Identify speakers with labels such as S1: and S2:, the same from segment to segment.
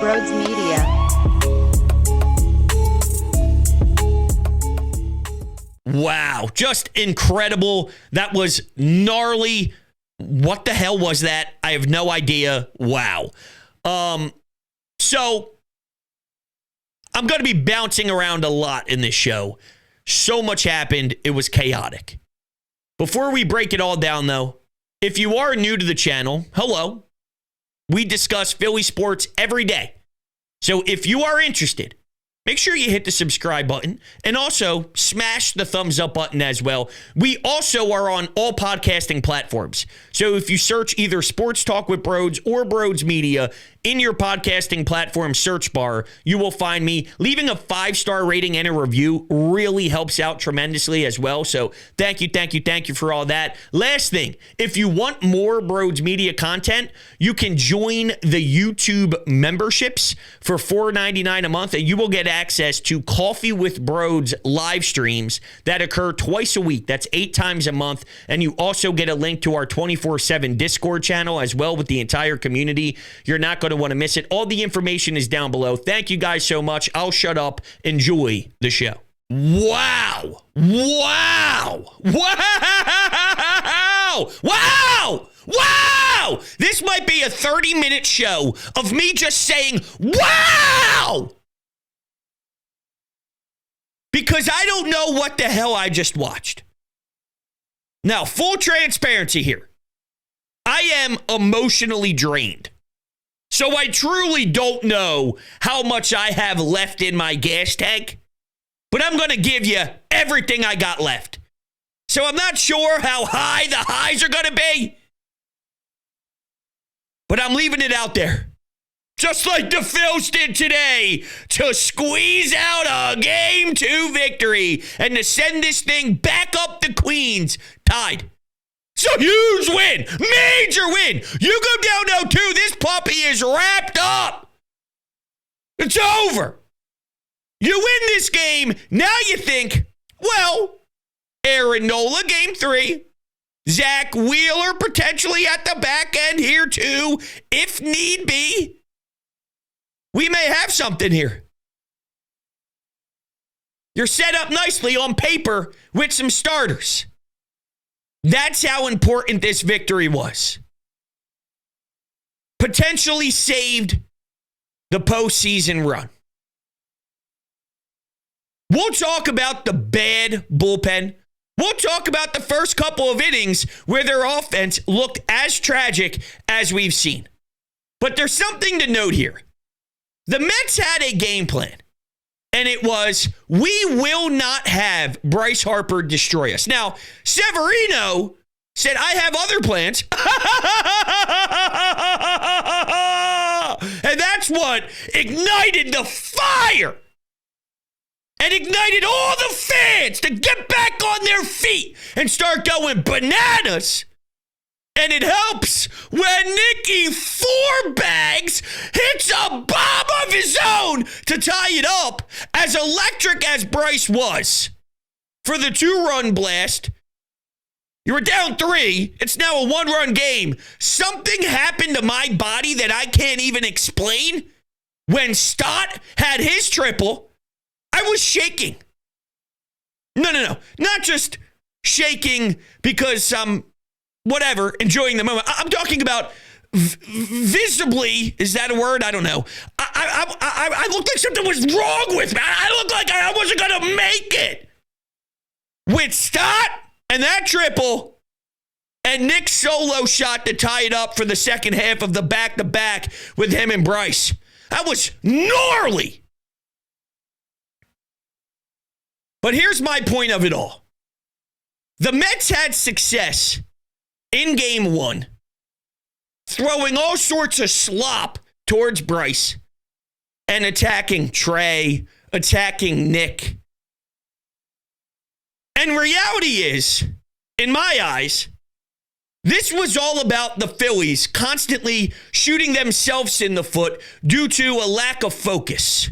S1: Broads Media.
S2: Wow, just incredible. That was gnarly. What the hell was that? I have no idea. Wow. So I'm going to be bouncing around a lot in this show. So much happened. It was chaotic. Before we break it all down, though, if you are new to the channel, hello. We discuss Philly sports every day. So if you are interested, make sure you hit the subscribe button and also smash the thumbs up button as well. We also are on all podcasting platforms. So if you search either Sports Talk with Broads or Broads Media in your podcasting platform search bar, you will find me. Leaving a 5-star rating and a review really helps out tremendously as well. So thank you for all that. Last thing, if you want more Broads Media content, you can join the YouTube memberships for $4.99 a month, and you will get access to Coffee with Broads live streams that occur twice a week. That's 8 times a month. And you also get a link to our 24/7 Discord channel as well with the entire community. You're not going to want to miss it. All the information is down below. Thank you guys so much. I'll shut up. Enjoy the show. Wow. This might be a 30-minute show of me just saying, wow! Because I don't know what the hell I just watched. Now, full transparency here. I am emotionally drained. So I truly don't know how much I have left in my gas tank, but I'm going to give you everything I got left. So I'm not sure how high the highs are going to be, but I'm leaving it out there. Just like the Phils did today to squeeze out a Game 2 victory and to send this thing back up the Queens tied. It's a huge win, major win. You go down 0-2, this puppy is wrapped up. It's over. You win this game, now you think, well, Aaron Nola, Game 3. Zach Wheeler potentially at the back end here too, if need be. We may have something here. You're set up nicely on paper with some starters. That's how important this victory was. Potentially saved the postseason run. We'll talk about the bad bullpen. We'll talk about the first couple of innings where their offense looked as tragic as we've seen. But there's something to note here. The Mets had a game plan, and it was, we will not have Bryce Harper destroy us. Now, Severino said, I have other plans. And that's what ignited the fire and ignited all the fans to get back on their feet and start going bananas. And it helps when Nicky Fourbags hits a bomb of his own to tie it up. As electric as Bryce was for the 2-run blast, you were down 3. It's now a 1-run game. Something happened to my body that I can't even explain. When Stott had his triple, I was shaking. No. Not just shaking because whatever, enjoying the moment. I'm talking about visibly. Is that a word? I don't know. I looked like something was wrong with me. I looked like I wasn't going to make it. With Stott and that triple and Nick's solo shot to tie it up for the second half of the back-to-back with him and Bryce. That was gnarly. But here's my point of it all. The Mets had success in Game 1, throwing all sorts of slop towards Bryce and attacking Trey, attacking Nick. And reality is, in my eyes, this was all about the Phillies constantly shooting themselves in the foot due to a lack of focus.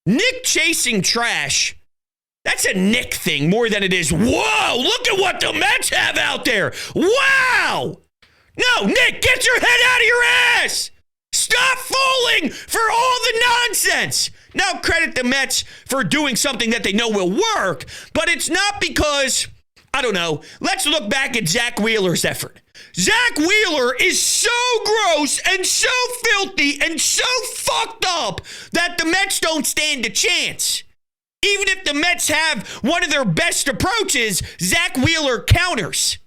S2: Nick chasing trash, that's a Nick thing more than it is, whoa, look at what the Mets have out there. Wow. No, Nick, get your head out of your ass. falling for all the nonsense. Now, credit the Mets for doing something that they know will work, but it's not because, I don't know, let's look back at Zach Wheeler's effort. Zach Wheeler is so gross and so filthy and so fucked up that the Mets don't stand a chance. Even if the Mets have one of their best approaches, Zach Wheeler counters.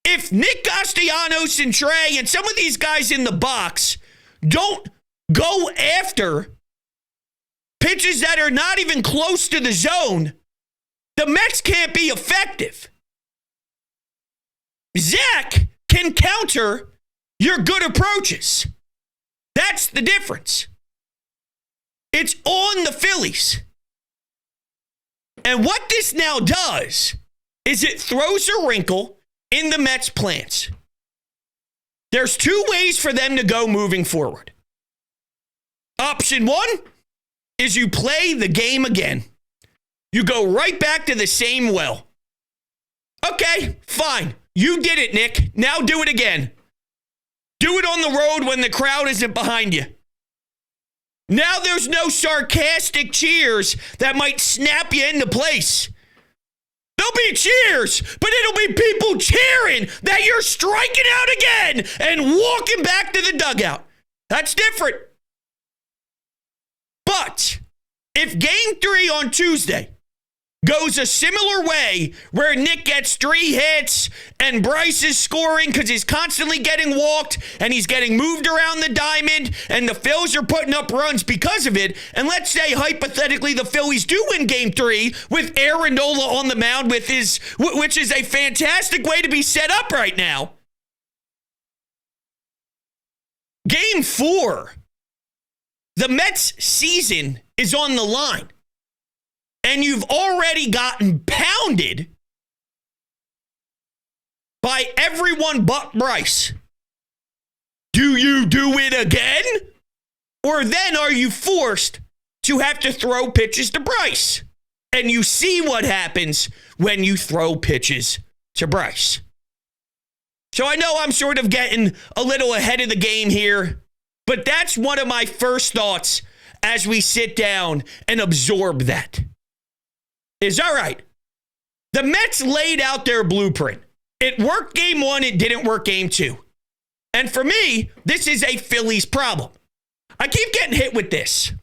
S2: If Nick Castellanos and Trey and some of these guys in the box don't go after pitches that are not even close to the zone, the Mets can't be effective. Zach can counter your good approaches. That's the difference. It's on the Phillies. And what this now does is it throws a wrinkle in the Mets' plans. There's two ways for them to go moving forward. Option one is you play the game again. You go right back to the same well. Okay, fine. You did it, Nick. Now do it again. Do it on the road when the crowd isn't behind you. Now there's no sarcastic cheers that might snap you into place. There'll be cheers, but it'll be people cheering that you're striking out again and walking back to the dugout. That's different. But if game 3 on Tuesday goes a similar way where Nick gets 3 hits and Bryce is scoring because he's constantly getting walked and he's getting moved around the diamond and the Phils are putting up runs because of it, and let's say hypothetically the Phillies do win game 3 with Aaron Nola on the mound with which is a fantastic way to be set up right now. Game 4, the Mets season is on the line. And you've already gotten pounded by everyone but Bryce. Do you do it again? Or then are you forced to have to throw pitches to Bryce? And you see what happens when you throw pitches to Bryce. So I know I'm sort of getting a little ahead of the game here, but that's one of my first thoughts as we sit down and absorb that. Is all right. The Mets laid out their blueprint. It worked game 1. It didn't work game 2. And for me, this is a Phillies problem. I keep getting hit with this.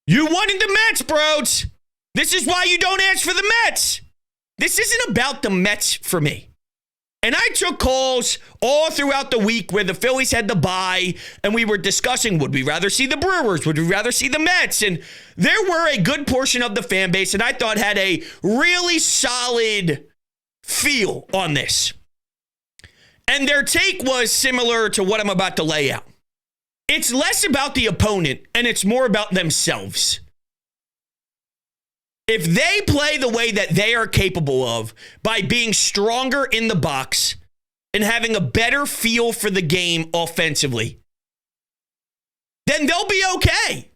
S2: You wanted the Mets, bros. This is why you don't ask for the Mets. This isn't about the Mets for me. And I took calls all throughout the week where the Phillies had the bye, and we were discussing, would we rather see the Brewers? Would we rather see the Mets? And there were a good portion of the fan base that I thought had a really solid feel on this. And their take was similar to what I'm about to lay out. It's less about the opponent, and it's more about themselves. If they play the way that they are capable of by being stronger in the box and having a better feel for the game offensively, then they'll be okay.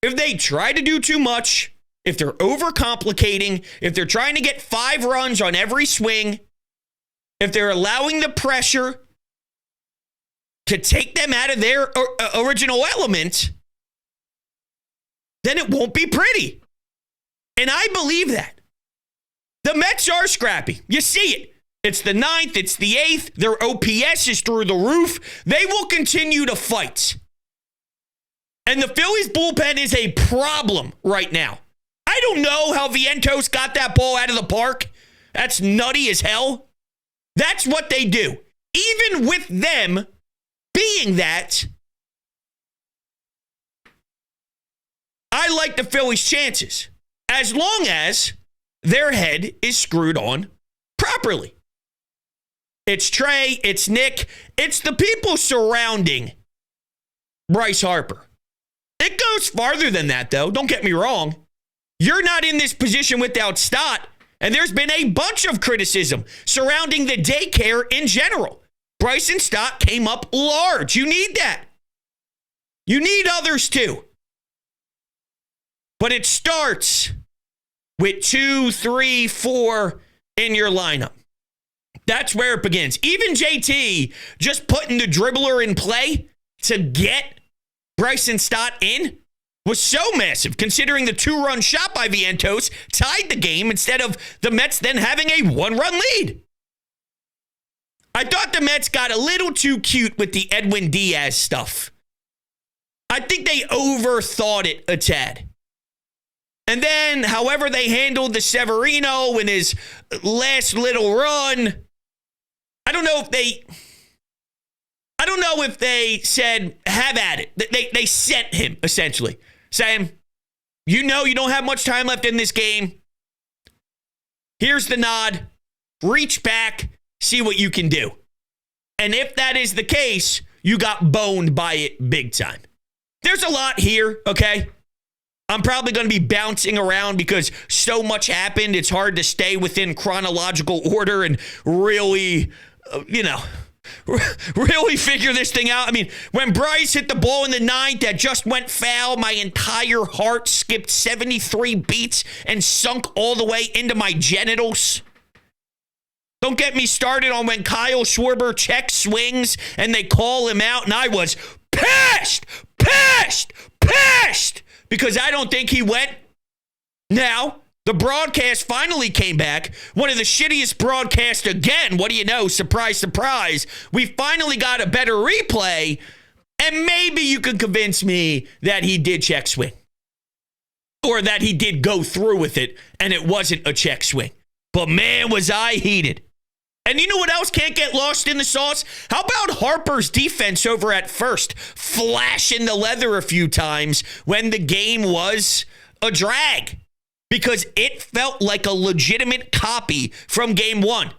S2: If they try to do too much, if they're overcomplicating, if they're trying to get 5 runs on every swing, if they're allowing the pressure to take them out of their original element, then it won't be pretty. And I believe that. The Mets are scrappy. You see it. It's the 9th. It's the 8th. Their OPS is through the roof. They will continue to fight. And the Phillies bullpen is a problem right now. I don't know how Vientos got that ball out of the park. That's nutty as hell. That's what they do. Even with them being that, I like the Phillies' chances. As long as their head is screwed on properly. It's Trey, it's Nick, it's the people surrounding Bryce Harper. It goes farther than that, though. Don't get me wrong. You're not in this position without Stott, and there's been a bunch of criticism surrounding the daycare in general. Bryce and Stott came up large. You need that. You need others, too. But it starts with 2, 3, 4 in your lineup. That's where it begins. Even JT just putting the dribbler in play to get Bryson Stott in was so massive, considering the 2-run shot by Vientos tied the game instead of the Mets then having a 1-run lead. I thought the Mets got a little too cute with the Edwin Diaz stuff. I think they overthought it a tad. And then, however they handled the Severino in his last little run, I don't know if they said, have at it. They sent him, essentially, saying, you know you don't have much time left in this game. Here's the nod. Reach back. See what you can do. And if that is the case, you got boned by it big time. There's a lot here, okay? I'm probably going to be bouncing around because so much happened. It's hard to stay within chronological order and really, really figure this thing out. I mean, when Bryce hit the ball in the ninth that just went foul, my entire heart skipped 73 beats and sunk all the way into my genitals. Don't get me started on when Kyle Schwarber check swings and they call him out, and I was pissed because I don't think he went. Now, the broadcast finally came back. One of the shittiest broadcasts again. What do you know? Surprise, surprise. We finally got a better replay, and maybe you can convince me that he did check swing or that he did go through with it and it wasn't a check swing. But man, was I heated. And you know what else can't get lost in the sauce? How about Harper's defense over at first, flashing the leather a few times when the game was a drag? Because it felt like a legitimate copy from game one.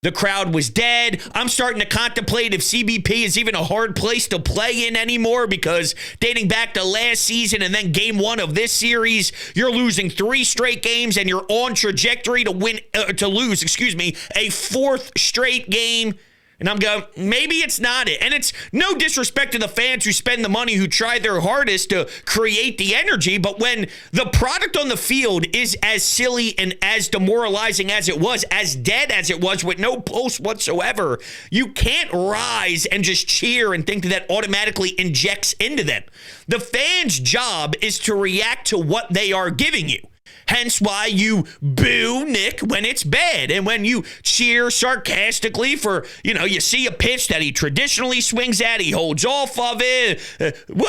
S2: The crowd was dead. I'm starting to contemplate if CBP is even a hard place to play in anymore because dating back to last season and then game one of this series, you're losing 3 straight games and you're on trajectory to lose a 4th straight game. And I'm going, maybe it's not it. And it's no disrespect to the fans who spend the money, who try their hardest to create the energy. But when the product on the field is as silly and as demoralizing as it was, as dead as it was with no pulse whatsoever, you can't rise and just cheer and think that automatically injects into them. The fans' job is to react to what they are giving you. Hence why you boo Nick when it's bad. And when you cheer sarcastically for, you see a pitch that he traditionally swings at, he holds off of it. Woo!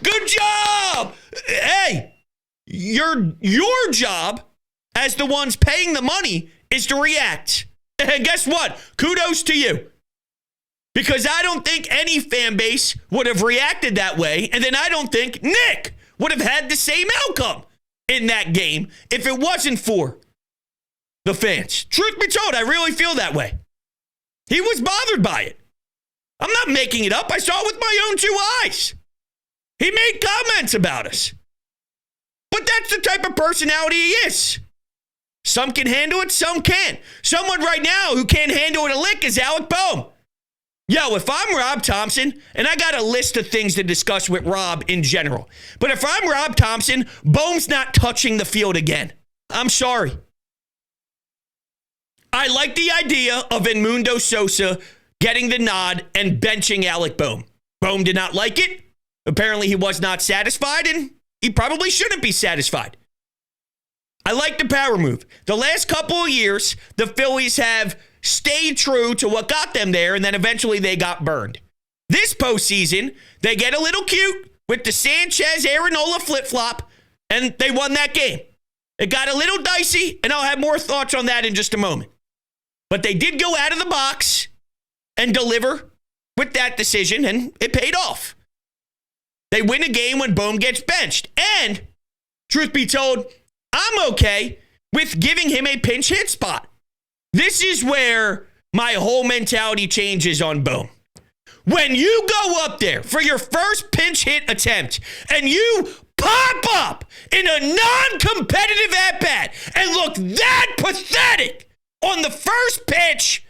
S2: Good job! Hey, your job as the ones paying the money is to react. And guess what? Kudos to you. Because I don't think any fan base would have reacted that way. And then I don't think Nick would have had the same outcome in that game if it wasn't for the fans. Truth be told, I really feel that way. He was bothered by it. I'm not making it up. I saw it with my own 2 eyes. He made comments about us. But that's the type of personality he is. Some can handle it, some can't. Someone right now who can't handle it a lick is Alec Bohm. Yo, if I'm Rob Thompson, and I got a list of things to discuss with Rob in general, but if I'm Rob Thompson, Bohm's not touching the field again. I'm sorry. I like the idea of Edmundo Sosa getting the nod and benching Alec Bohm. Bohm did not like it. Apparently he was not satisfied, and he probably shouldn't be satisfied. I like the power move. The last couple of years, the Phillies have stayed true to what got them there, and then eventually they got burned. This postseason, they get a little cute with the Sanchez-Aaron-Nola flip-flop, and they won that game. It got a little dicey, and I'll have more thoughts on that in just a moment. But they did go out of the box and deliver with that decision, and it paid off. They win a game when Bohm gets benched. And, truth be told, I'm okay with giving him a pinch hit spot. This is where my whole mentality changes on Bohm. When you go up there for your first pinch hit attempt and you pop up in a non-competitive at-bat and look that pathetic on the first pitch,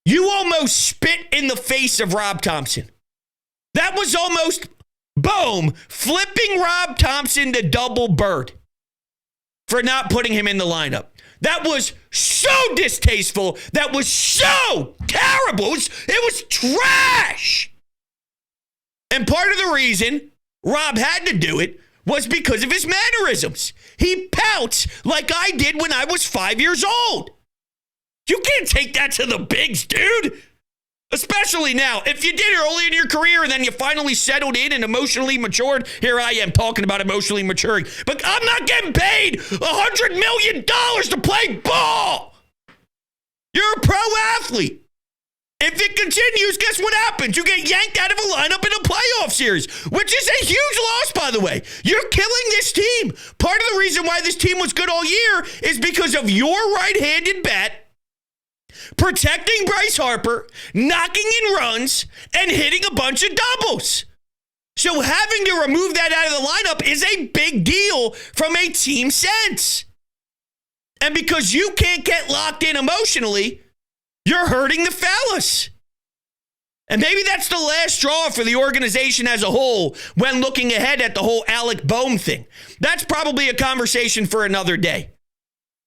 S2: you almost spit in the face of Rob Thompson. That was almost Bohm flipping Rob Thompson to double bird for not putting him in the lineup. that was so distasteful, that was so terrible. It was trash. And part of the reason Rob had to do it was because of his mannerisms. He pouts like I did when I was 5 years old. You can't take that to the bigs, dude. Especially now. If you did it early in your career and then you finally settled in and emotionally matured, here I am talking about emotionally maturing. But I'm not getting paid $100 million to play ball. You're a pro athlete. If it continues, guess what happens? You get yanked out of a lineup in a playoff series, which is a huge loss, by the way. You're killing this team. Part of the reason why this team was good all year is because of your right-handed bat protecting Bryce Harper, knocking in runs, and hitting a bunch of doubles. So having to remove that out of the lineup is a big deal from a team sense. And because you can't get locked in emotionally, you're hurting the fellas. And maybe that's the last straw for the organization as a whole when looking ahead at the whole Alec Bohm thing. That's probably a conversation for another day.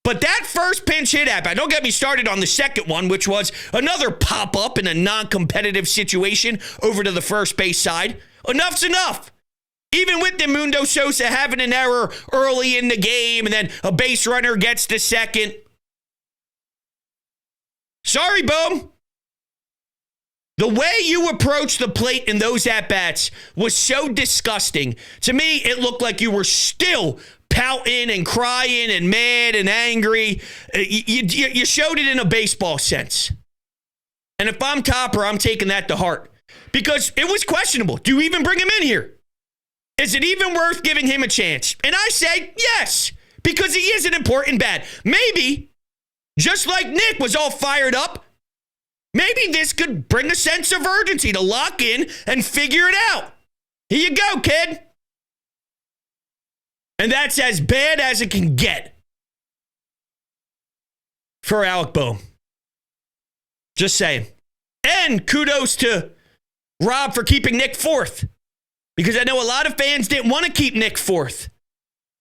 S2: But that first pinch hit at bat, don't get me started on the second one, which was another pop-up in a non-competitive situation over to the first base side. Enough's enough. Even with the Mundo Sosa having an error early in the game and then a base runner gets to second. Sorry, Bohm. The way you approached the plate in those at-bats was so disgusting. To me, it looked like you were still pouting and crying and mad and angry. You showed it in a baseball sense. And if I'm Topper, I'm taking that to heart. Because it was questionable. Do you even bring him in here? Is it even worth giving him a chance? And I say yes, because he is an important bat. Maybe, just like Nick was all fired up, maybe this could bring a sense of urgency to lock in and figure it out. Here you go, kid. And that's as bad as it can get for Alec Bohm. Just saying. And kudos to Rob for keeping Nick fourth. Because I know a lot of fans didn't want to keep Nick fourth.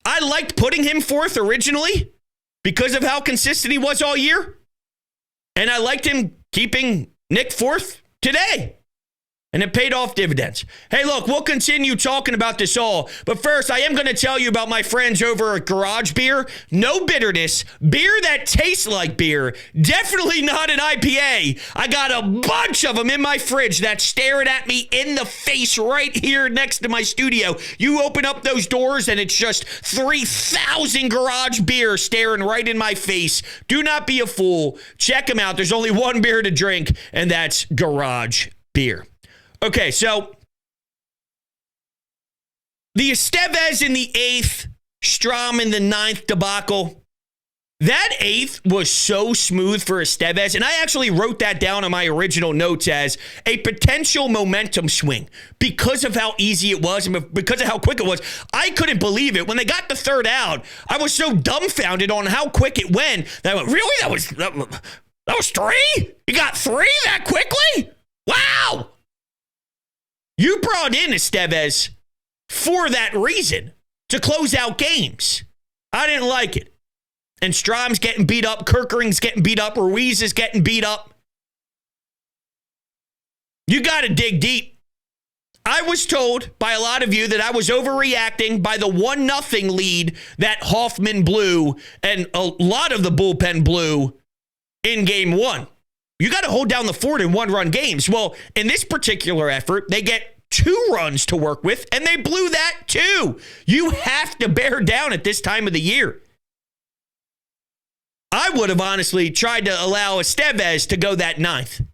S2: I liked putting him fourth originally because of how consistent he was all year. And I liked him keeping Nick fourth today. And it paid off dividends. Hey, look, we'll continue talking about this all. But first, I am going to tell you about my friends over at Garage Beer. No bitterness. Beer that tastes like beer. Definitely not an IPA. I got a bunch of them in my fridge that's staring at me in the face right here next to my studio. You open up those doors and it's just 3,000 Garage Beer staring right in my face. Do not be a fool. Check them out. There's only one beer to drink, and that's Garage Beer. Okay, so the Estevez in the 8th, Strom in the 9th debacle. That 8th was so smooth for Estevez, and I actually wrote that down on my original notes as a potential momentum swing because of how easy it was and because of how quick it was. I couldn't believe it. When they got the third out, I was so dumbfounded on how quick it went that I went, really? That was 3? You got 3 that quickly? Wow! You brought in Estevez for that reason, to close out games. I didn't like it. And Strom's getting beat up. Kerkering's getting beat up. Ruiz is getting beat up. You got to dig deep. I was told by a lot of you that I was overreacting by the 1-0 lead that Hoffman blew and a lot of the bullpen blew in game 1. You got to hold down the fort in 1-run games. Well, in this particular effort, they get 2 runs to work with, and they blew that too. You have to bear down at this time of the year. I would have honestly tried to allow Estevez to go that 9th.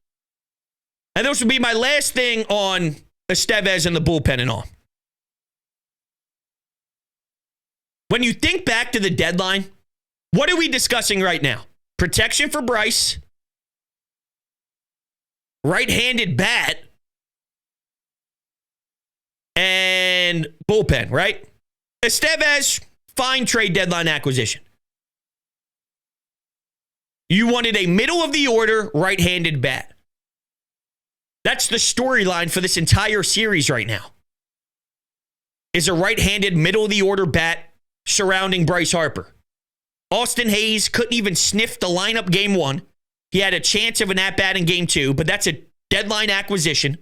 S2: And this would be my last thing on Estevez and the bullpen and all. When you think back to the deadline, what are we discussing right now? Protection for Bryce. Right-handed bat. And bullpen, right? Estevez, fine trade deadline acquisition. You wanted a middle-of-the-order right-handed bat. That's the storyline for this entire series right now. Is a right-handed middle-of-the-order bat surrounding Bryce Harper. Austin Hayes couldn't even sniff the lineup game one. He had a chance of an at-bat in game two, but that's a deadline acquisition.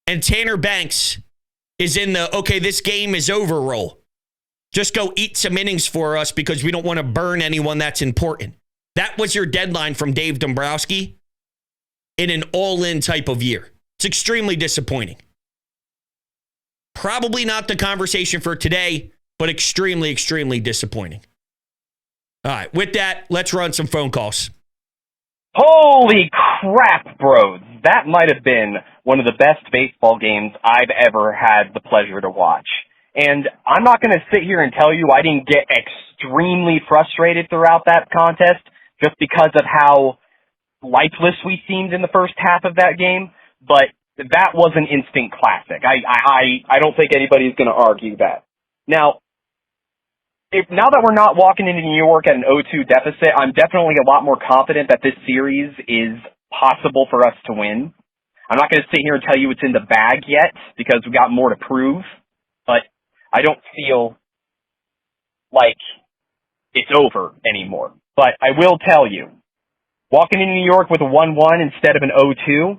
S2: And Tanner Banks is in the, okay, this game is over role. Just go eat some innings for us because we don't want to burn anyone that's important. That was your deadline from Dave Dombrowski in an all-in type of year. It's extremely disappointing. Probably not the conversation for today, but extremely, extremely disappointing. All right, with that, let's run some phone calls.
S1: Holy crap, bros. That might have been one of the best baseball games I've ever had the pleasure to watch. And I'm not going to sit here and tell you I didn't get extremely frustrated throughout that contest just because of how lifeless we seemed in the first half of that game, but that was an instant classic. I don't think anybody's going to argue that. Now that we're not walking into New York at an 0-2 deficit, I'm definitely a lot more confident that this series is possible for us to win. I'm not going to sit here and tell you it's in the bag yet because we got more to prove, but I don't feel like it's over anymore. But I will tell you, walking into New York with a 1-1 instead of an 0-2,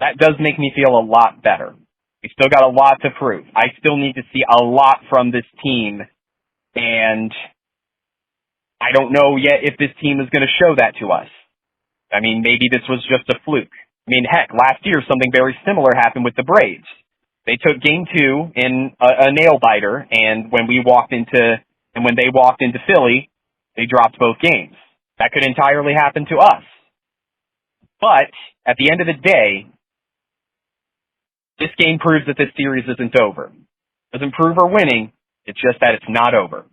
S1: that does make me feel a lot better. We still got a lot to prove. I still need to see a lot from this team, and I don't know yet if this team is going to show that to us. I mean, maybe this was just a fluke. I mean, heck, last year something very similar happened with the Braves. They took game two in a nail-biter, and when they walked into Philly, they dropped both games. That could entirely happen to us. But at the end of the day, this game proves that this series isn't over. It doesn't prove we're winning. It's just that it's not over.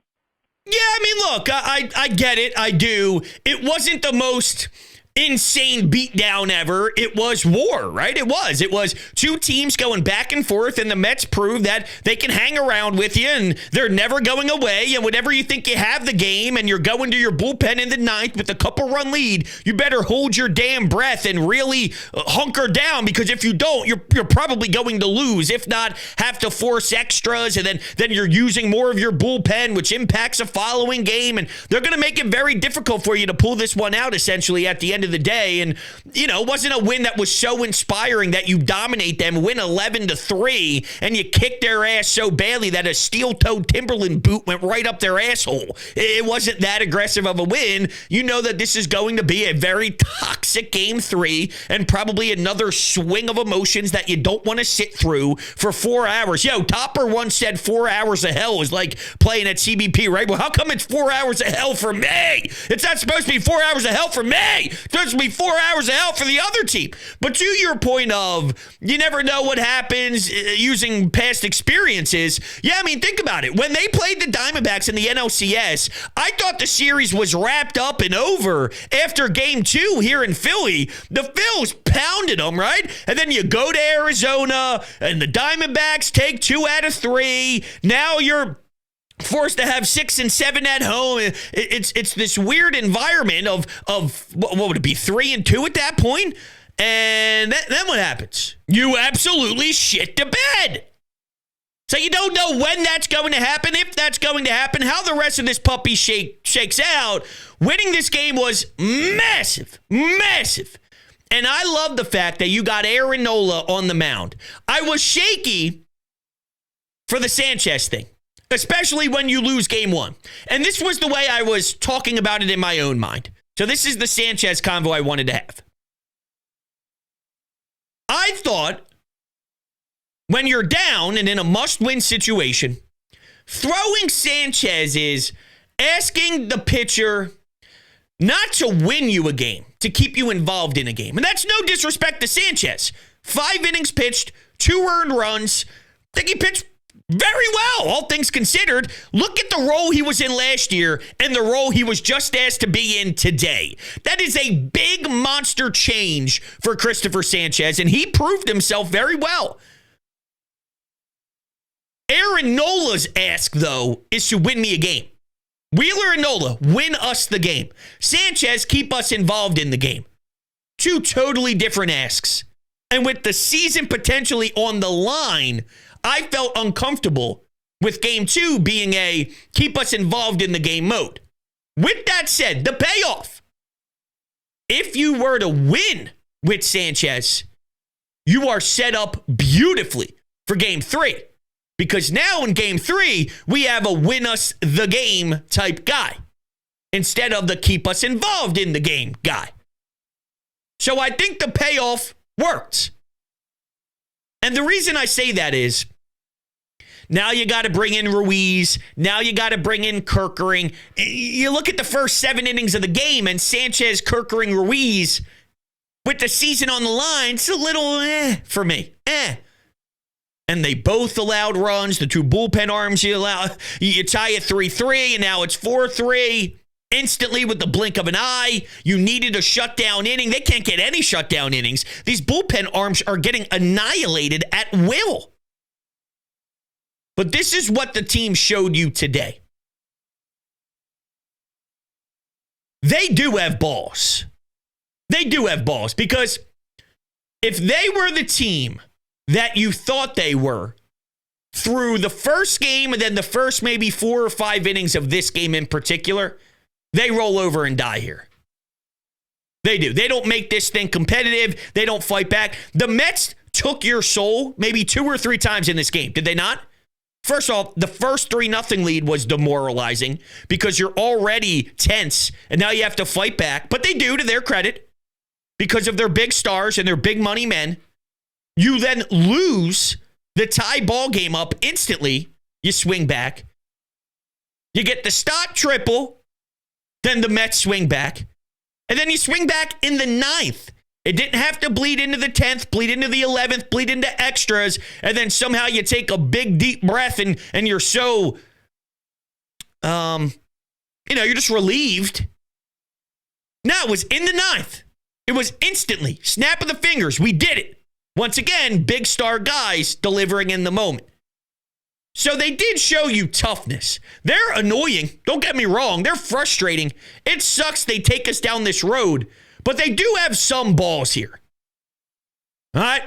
S2: Yeah, I mean, look, I get it. I do. It wasn't the most insane beatdown ever. It was war, right? It was two teams going back and forth, and the Mets proved that they can hang around with you and they're never going away. And whenever you think you have the game and you're going to your bullpen in the ninth with a couple run lead, you better hold your damn breath and really hunker down, because if you don't, you're probably going to lose. If not, have to force extras, and then you're using more of your bullpen, which impacts a following game, and they're going to make it very difficult for you to pull this one out essentially at the end of the day. And it wasn't a win that was so inspiring that you dominate them, win 11-3, and you kick their ass so badly that a steel-toed Timberland boot went right up their asshole. It wasn't that aggressive of a win. You know that this is going to be a very toxic game 3 and probably another swing of emotions that you don't want to sit through for 4 hours. Topper once said 4 hours of hell is like playing at CBP, right? Well, how come it's 4 hours of hell for me? It's not supposed to be 4 hours of hell for me. It's supposed to be 4 hours of hell for the other team. But to your point of, you never know what happens using past experiences. Yeah, I mean, think about it. When they played the Diamondbacks in the NLCS, I thought the series was wrapped up and over after game 2 here in Philly. The Phils pounded them, right? And then you go to Arizona and the Diamondbacks take 2 out of 3. Now you're forced to have 6 and 7 at home. It's this weird environment of what would it be, 3 and 2 at that point? And then what happens? You absolutely shit the bed. So you don't know when that's going to happen, if that's going to happen, how the rest of this puppy shakes out. Winning this game was massive, massive. And I love the fact that you got Aaron Nola on the mound. I was shaky for the Sanchez thing, especially when you lose game 1. And this was the way I was talking about it in my own mind. So this is the Sanchez convo I wanted to have. I thought when you're down and in a must-win situation, throwing Sanchez is asking the pitcher not to win you a game, to keep you involved in a game. And that's no disrespect to Sanchez. 5 innings pitched, 2 earned runs. I think he pitched very well, all things considered. Look at the role he was in last year and the role he was just asked to be in today. That is a big monster change for Christopher Sanchez, and he proved himself very well. Aaron Nola's ask, though, is to win me a game. Wheeler and Nola, win us the game. Sanchez, keep us involved in the game. 2 totally different asks. And with the season potentially on the line, I felt uncomfortable with game 2 being a keep us involved in the game mode. With that said, the payoff, if you were to win with Sanchez, you are set up beautifully for game 3. Because now in game 3, we have a win us the game type guy instead of the keep us involved in the game guy. So I think the payoff worked. And the reason I say that is, now you got to bring in Ruiz. Now you got to bring in Kerkering. You look at the first 7 innings of the game, and Sanchez, Kerkering, Ruiz, with the season on the line, it's a little for me. And they both allowed runs. The 2 bullpen arms you tie it 3-3, and now it's 4-3. Instantly with the blink of an eye. You needed a shutdown inning. They can't get any shutdown innings. These bullpen arms are getting annihilated at will. But this is what the team showed you today. They do have balls. They do have balls, because if they were the team that you thought they were through the first game and then the first maybe 4 or 5 innings of this game in particular, they roll over and die here. They do. They don't make this thing competitive. They don't fight back. The Mets took your soul maybe 2 or 3 times in this game, did they not? First off, the first 3-0 lead was demoralizing because you're already tense and now you have to fight back. But they do, to their credit, because of their big stars and their big money men. You then lose the tie ball game up instantly. You swing back. You get the Stott triple. Then the Mets swing back. And then you swing back in the 9th. It didn't have to bleed into the 10th, bleed into the 11th, bleed into extras, and then somehow you take a big, deep breath and you're so, you're just relieved. No, it was in the 9th. It was instantly, snap of the fingers, we did it. Once again, big star guys delivering in the moment. So they did show you toughness. They're annoying, don't get me wrong, they're frustrating. It sucks they take us down this road. But they do have some balls here. All right?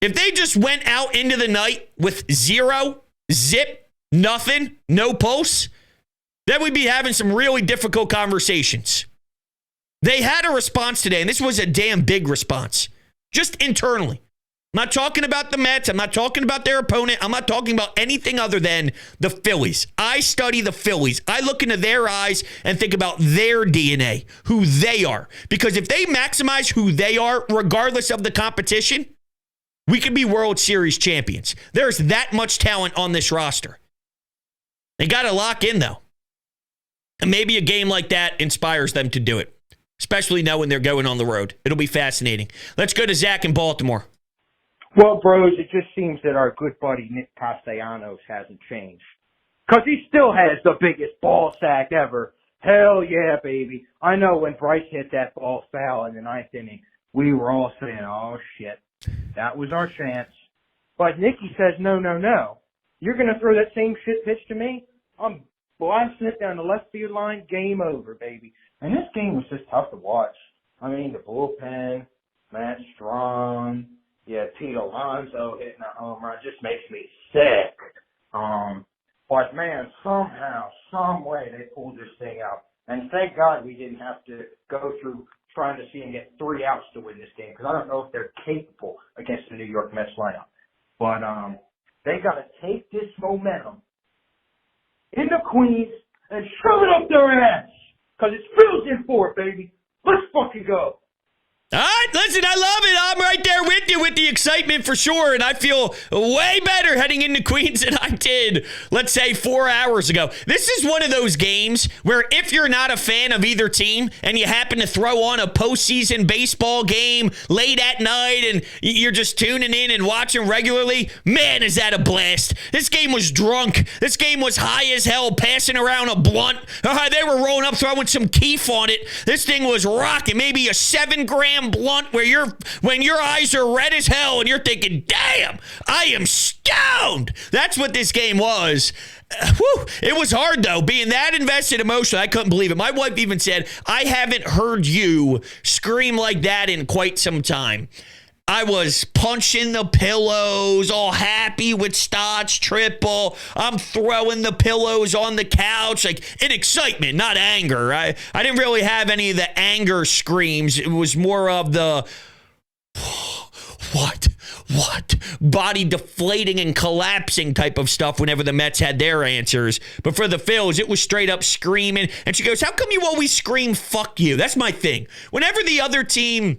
S2: If they just went out into the night with 0, zip, nothing, no pulse, then we'd be having some really difficult conversations. They had a response today, and this was a damn big response. Just internally. I'm not talking about the Mets. I'm not talking about their opponent. I'm not talking about anything other than the Phillies. I study the Phillies. I look into their eyes and think about their DNA, who they are. Because if they maximize who they are, regardless of the competition, we could be World Series champions. There's that much talent on this roster. They got to lock in, though. And maybe a game like that inspires them to do it, especially knowing they're going on the road. It'll be fascinating. Let's go to Zach in Baltimore.
S3: Well, bros, it just seems that our good buddy Nick Castellanos hasn't changed. Because he still has the biggest ball sack ever. Hell yeah, baby. I know when Bryce hit that ball foul in the 9th inning, we were all saying, oh, shit, that was our chance. But Nicky says, no. You're going to throw that same shit pitch to me? I'm blasting it down the left field line, game over, baby. And this game was just tough to watch. I mean, the bullpen, Matt Strong, Pete Alonso hitting a home run just makes me sick. But man, somehow, some way they pulled this thing out. And thank God we didn't have to go through trying to see and get 3 outs to win this game, because I don't know if they're capable against the New York Mets lineup. But they got to take this momentum into Queens and shove it up their ass, because it's Phil's in for it, baby. Let's fucking go.
S2: All right, listen, I love it. I'm right there with you with the excitement for sure, and I feel way better heading into Queens than I did, let's say, 4 hours ago. This is one of those games where if you're not a fan of either team and you happen to throw on a postseason baseball game late at night and you're just tuning in and watching regularly, man, is that a blast. This game was drunk. This game was high as hell, passing around a blunt. They were rolling up, throwing some keef on it. This thing was rocking, maybe a 7-gram blunt where when your eyes are red as hell and you're thinking, damn, I am stoned. That's what this game was. It was hard, though, being that invested emotionally. I couldn't believe it. My wife even said, I haven't heard you scream like that in quite some time. I was punching the pillows, all happy with Stott's triple. I'm throwing the pillows on the couch, like in excitement, not anger. I didn't really have any of the anger screams. It was more of the, what? Body deflating and collapsing type of stuff whenever the Mets had their answers. But for the Phils, it was straight up screaming. And she goes, how come you always scream, fuck you? That's my thing. Whenever the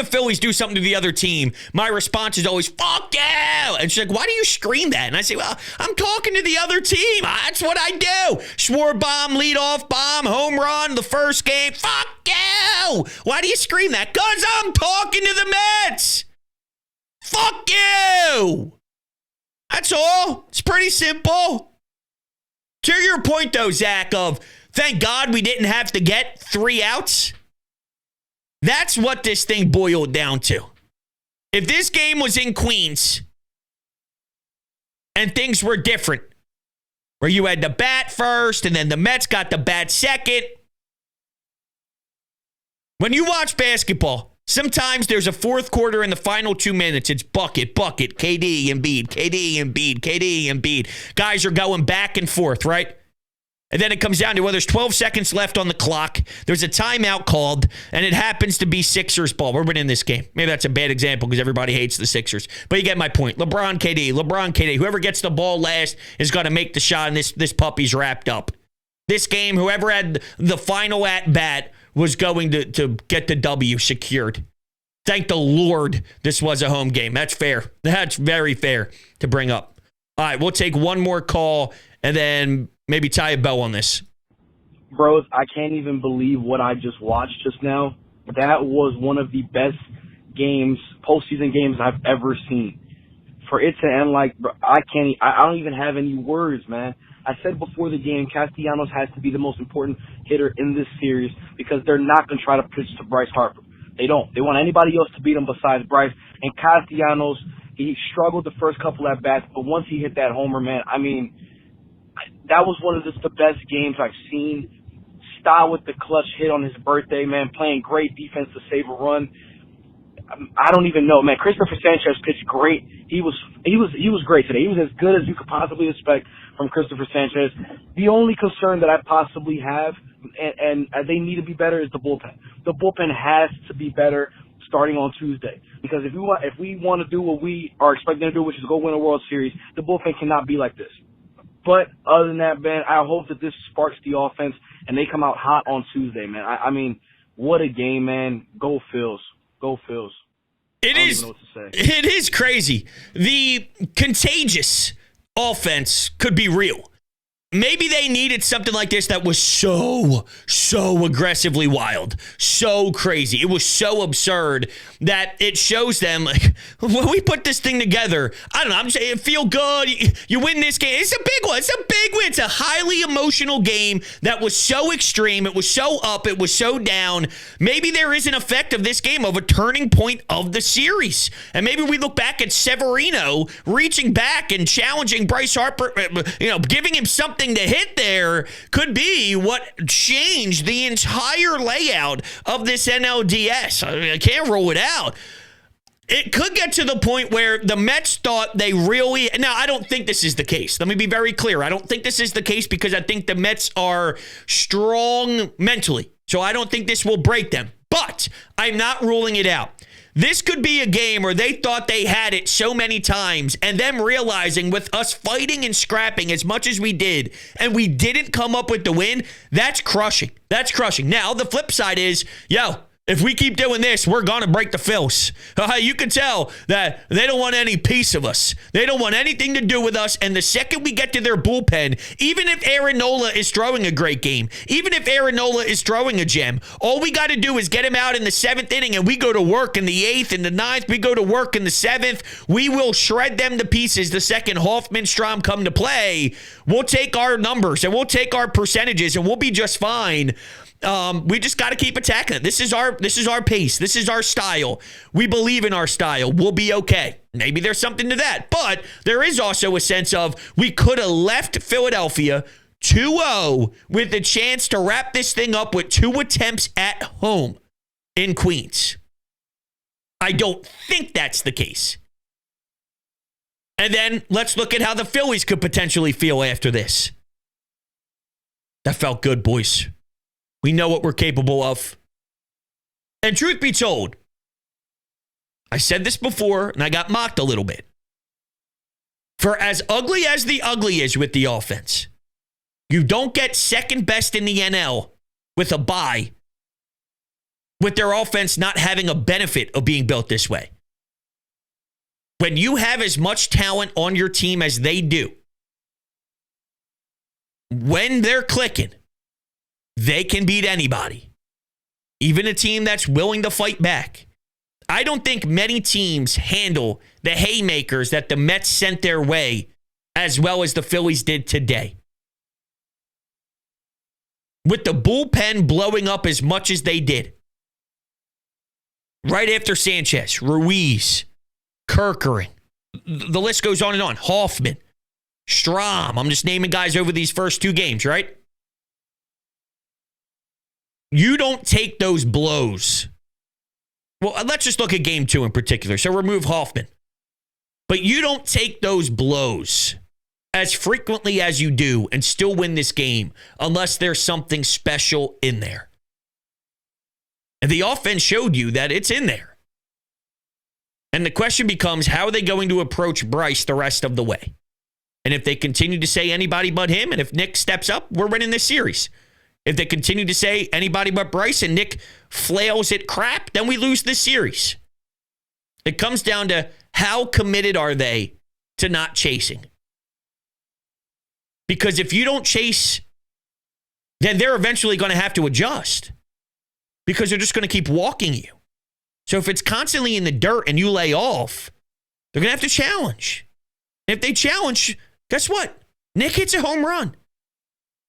S2: Phillies do something to the other team, my response is always, fuck you! And she's like, why do you scream that? And I say, well, I'm talking to the other team. That's what I do. Schwarber leadoff bomb, home run, the first game. Fuck you! Why do you scream that? Because I'm talking to the Mets! Fuck you! That's all. It's pretty simple. To your point, though, Zach, of thank God we didn't have to get 3 outs. That's what this thing boiled down to. If this game was in Queens and things were different, where you had the bat first and then the Mets got the bat second. When you watch basketball, sometimes there's a fourth quarter in the final 2 minutes. It's bucket, KD, Embiid. Guys are going back and forth, right? And then it comes down to, well, there's 12 seconds left on the clock. There's a timeout called, and it happens to be Sixers ball. We're winning this game. Maybe that's a bad example because everybody hates the Sixers. But you get my point. LeBron, KD. Whoever gets the ball last is going to make the shot, and this puppy's wrapped up. This game, whoever had the final at-bat was going to get the W secured. Thank the Lord this was a home game. That's fair. That's very fair to bring up. All right, we'll take one more call, and then maybe tie a bow on this.
S4: Bros, I can't even believe what I just watched just now. That was one of the best games, postseason games I've ever seen. For it to end like, I don't even have any words, man. I said before the game, Castellanos has to be the most important hitter in this series because they're not going to try to pitch to Bryce Harper. They don't. They want anybody else to beat him besides Bryce. And Castellanos, he struggled the first couple at bats, but once he hit that homer, man, I mean, that was one of the best games I've seen. Stott with the clutch hit on his birthday, man, playing great defense to save a run. I don't even know, man. Christopher Sanchez pitched great. He was great today. He was as good as you could possibly expect from Christopher Sanchez. The only concern that I possibly have, and they need to be better, is the bullpen. The bullpen has to be better starting on Tuesday. Because if we want to do what we are expecting to do, which is go win a World Series, the bullpen cannot be like this. But other than that, man, I hope that this sparks the offense and they come out hot on Tuesday, man. I mean, what a game, man. Go Phils. Go Phils.
S2: It is crazy. The contagious offense could be real. Maybe they needed something like this that was so aggressively wild, so crazy. It was so absurd that it shows them, like, when we put this thing together, I don't know, I'm saying feel good. You win this game. It's a big one. It's a big win. It's a highly emotional game that was so extreme. It was so up. It was so down. Maybe there is an effect of this game of a turning point of the series. And maybe we look back at Severino reaching back and challenging Bryce Harper, giving him something to hit there could be what changed the entire layout of this NLDS. I can't rule it out. It could get to the point where the Mets thought they really... Now, I don't think this is the case. Let me be very clear. I don't think this is the case because I think the Mets are strong mentally. So I don't think this will break them. But I'm not ruling it out. This could be a game where they thought they had it so many times and them realizing with us fighting and scrapping as much as we did and we didn't come up with the win, that's crushing. That's crushing. Now, the flip side is, if we keep doing this, we're going to break the Phils. You can tell that they don't want any piece of us. They don't want anything to do with us. And the second we get to their bullpen, even if Aaron Nola is throwing a great game, even if Aaron Nola is throwing a gem, all we got to do is get him out in the 7th inning and we go to work in the 8th, in the 9th, we go to work in the 7th. We will shred them to pieces the second Hoffman-Strom come to play. We'll take our numbers and we'll take our percentages and we'll be just fine. We just got to keep attacking it. This is our pace. This is our style. We believe in our style. We'll be okay. Maybe there's something to that. But there is also a sense of we could have left Philadelphia 2-0 with the chance to wrap this thing up with 2 attempts at home in Queens. I don't think that's the case. And then let's look at how the Phillies could potentially feel after this. That felt good, boys. We know what we're capable of. And truth be told, I said this before, and I got mocked a little bit. For as ugly as the ugly is with the offense, you don't get second best in the NL with a bye with their offense not having a benefit of being built this way. When you have as much talent on your team as they do, when they're clicking, they can beat anybody, even a team that's willing to fight back. I don't think many teams handle the haymakers that the Mets sent their way as well as the Phillies did today. With the bullpen blowing up as much as they did. Right after Sanchez, Ruiz, Kerkering, the list goes on and on. Hoffman, Strahm. I'm just naming guys over these first two games, right? You don't take those blows. Well, let's just look at game 2 in particular. So remove Hoffman. But you don't take those blows as frequently as you do and still win this game unless there's something special in there. And the offense showed you that it's in there. And the question becomes, how are they going to approach Bryce the rest of the way? And if they continue to say anybody but him, and if Nick steps up, we're winning this series. If they continue to say anybody but Bryce and Nick flails at crap, then we lose this series. It comes down to how committed are they to not chasing? Because if you don't chase, then they're eventually going to have to adjust because they're just going to keep walking you. So if it's constantly in the dirt and you lay off, they're going to have to challenge. And if they challenge, guess what? Nick hits a home run.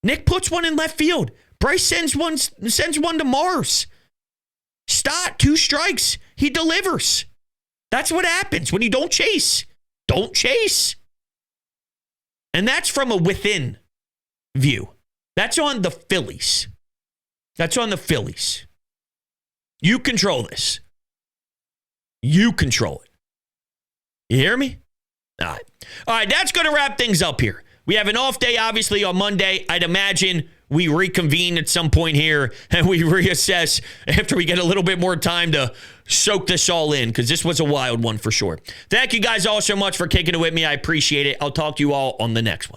S2: Nick puts one in left field. Bryce sends one to Mars. Stott, 2 strikes. He delivers. That's what happens when you don't chase. Don't chase. And that's from a within view. That's on the Phillies. That's on the Phillies. You control this. You control it. You hear me? All right. All right, that's going to wrap things up here. We have an off day, obviously, on Monday. I'd imagine we reconvene at some point here and we reassess after we get a little bit more time to soak this all in, because this was a wild one for sure. Thank you guys all so much for kicking it with me. I appreciate it. I'll talk to you all on the next one.